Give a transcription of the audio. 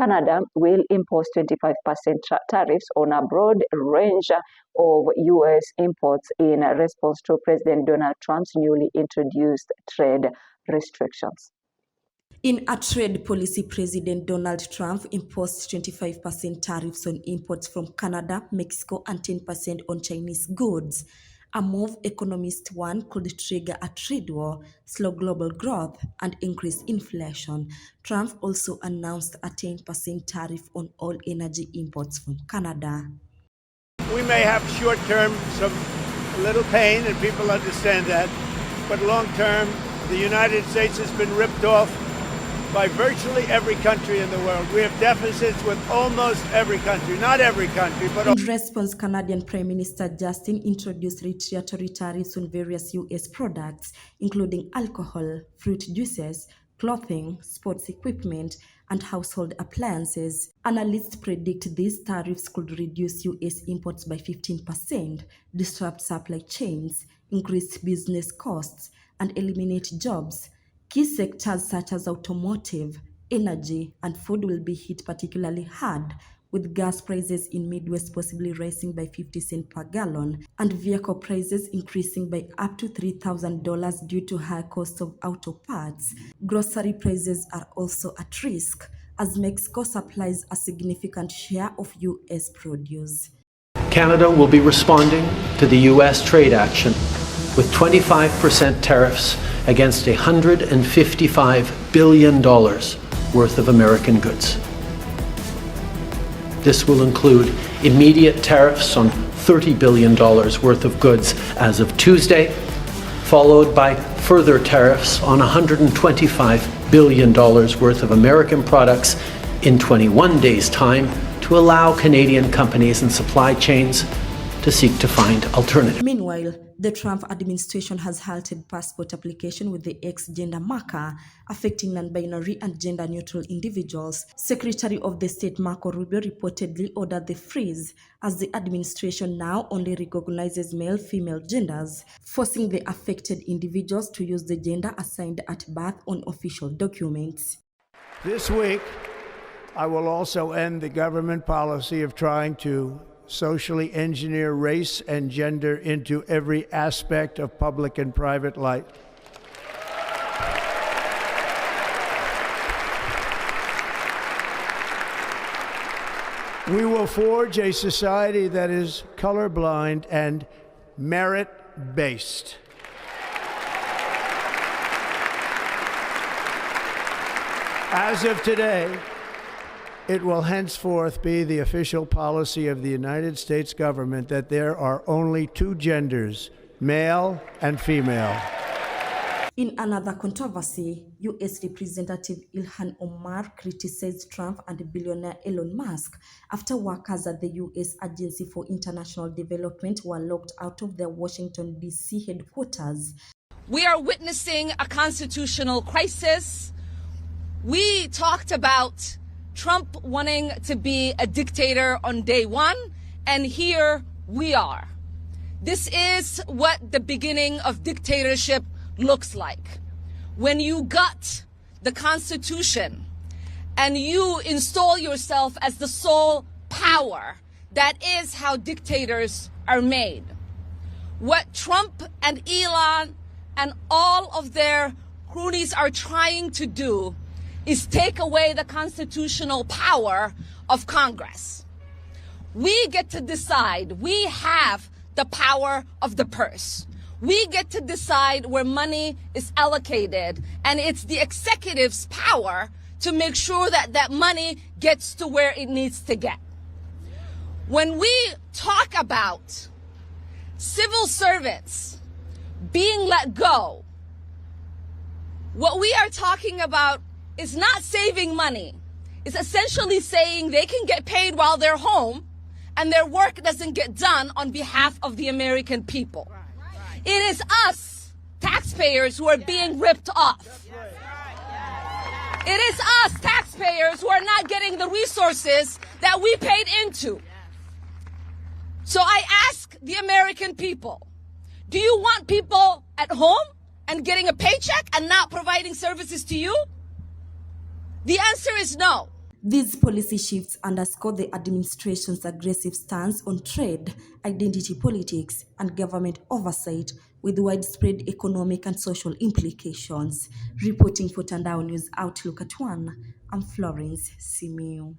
Canada will impose 25% tariffs on a broad range of U.S. imports in response to President Donald Trump's newly introduced trade restrictions. In a trade policy, President Donald Trump imposed 25% tariffs on imports from Canada, Mexico, and 10% on Chinese goods. A move economists warn could trigger a trade war, slow global growth, and increase inflation. Trump also announced a 10% tariff on all energy imports from Canada. We may have short-term a little pain, and people understand that, but long-term, the United States has been ripped off by virtually every country in the world. We have deficits with almost every country, not every country, but... In response, Canadian Prime Minister Justin introduced retaliatory tariffs on various U.S. products, including alcohol, fruit juices, clothing, sports equipment, and household appliances. Analysts predict these tariffs could reduce U.S. imports by 15%, disrupt supply chains, increase business costs, and eliminate jobs. Key sectors such as automotive, energy, and food will be hit particularly hard, with gas prices in Midwest possibly rising by 50 cents per gallon and vehicle prices increasing by up to $3,000 due to high costs of auto parts. Grocery prices are also at risk, as Mexico supplies a significant share of U.S. produce. Canada will be responding to the U.S. trade action with 25% tariffs against $155 billion worth of American goods. This will include immediate tariffs on $30 billion worth of goods as of Tuesday, followed by further tariffs on $125 billion worth of American products in 21 days' time to allow Canadian companies and supply chains to seek to find alternatives. Meanwhile, the Trump administration has halted passport application with the X gender marker, affecting non-binary and gender-neutral individuals. Secretary of the State Marco Rubio reportedly ordered the freeze, as the administration now only recognizes male-female genders, forcing the affected individuals to use the gender assigned at birth on official documents. This week, I will also end the government policy of trying to socially engineer race and gender into every aspect of public and private life. We will forge a society that is colorblind and merit-based. As of today, it will henceforth be the official policy of the United States government that there are only two genders, male and female. In another controversy, U.S. Representative Ilhan Omar criticized Trump and billionaire Elon Musk after workers at the U.S. Agency for International Development were locked out of their Washington, D.C. headquarters. We are witnessing a constitutional crisis. We talked about Trump wanting to be a dictator on day one, and here we are. This is what the beginning of dictatorship looks like. When you gut the Constitution and you install yourself as the sole power, that is how dictators are made. What Trump and Elon and all of their cronies are trying to do is take away the constitutional power of Congress. We get to decide. We have the power of the purse. We get to decide where money is allocated, and it's the executive's power to make sure that that money gets to where it needs to get. When we talk about civil servants being let go, what we are talking about is not saving money. It's essentially saying they can get paid while they're home and their work doesn't get done on behalf of the American people. It is us, taxpayers, who are being ripped off. It is us, taxpayers, who are not getting the resources that we paid into. So I ask the American people, do you want people at home and getting a paycheck and not providing services to you? The answer is no. These policy shifts underscore the administration's aggressive stance on trade, identity politics, and government oversight, with widespread economic and social implications. Reporting for Tandao News Outlook at 1, I'm Florence Simiu.